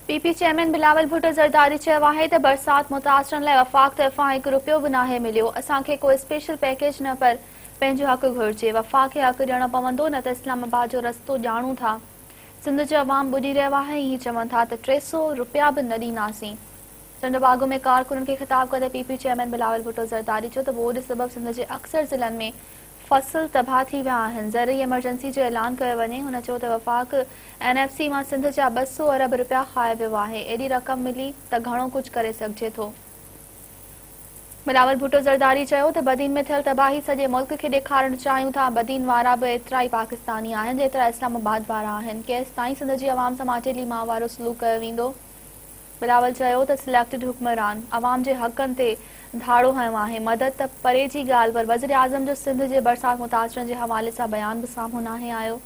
PP chairman Balawal Bhutto Zardari चयो आहे त बरसात मुतासिरनि लाइ वफ़ाक़ तरफ़ां ₹1 बि नाहे मिलियो। असांखे को स्पेशल पैकेज न पर पंहिंजो हक़ घुरिजे। वफ़ाक़ खे हक़ ॾियणो पवंदो, न त इस्लामाबाद जो रस्तो ॼाणूं था। सिंध जो अवाम ॿुॾी रहियो आहे, हीअं चवनि था त ₹300 बि न ॾींदासीं। टिंडोबागो में कारकुननि खे ख़िताब कंदे पीपी चेयरमैन बलावल भुट्टो ज़रदारी चयो त ॿोॾि सबबि सिंध जे अक्सर ज़िलनि में फसल तबाह थी विया आहिनि। ज़रूरी एमरजेंसी जो ऐलान कयो वञे। हुन चयो त वफ़ाक़ एनएफसी मां सिंध जा ₹200 अरब खाए वियो आहे। एॾी रक़म मिली त घणो कुझु करे सघिजे थो। बलावल भुट्टो ज़रदारी चयो त बदीन में थियल तबाही सॼे मुल्क खे ॾेखारणु चाहियूं था। बदीन वारा बि एतिरा ई पाकिस्तानी आहिनि जेतिरा इस्लामाबाद वारा आहिनि। केसि ताईं सिंध जी अवाम सां माटेली माउ वारो सलूक कयो वेंदो। बलावल चयो त सिलेक्टेड हुक्मरान अवाम जे हक़नि ते धाड़ो हयो आहे। मदद त परे जी ॻाल्हि, पर वज़ीर आज़म जो सिंध जे बरसात मुतासिरनि जे हवाले सां बयान बि साम्हूं नाहे आयो।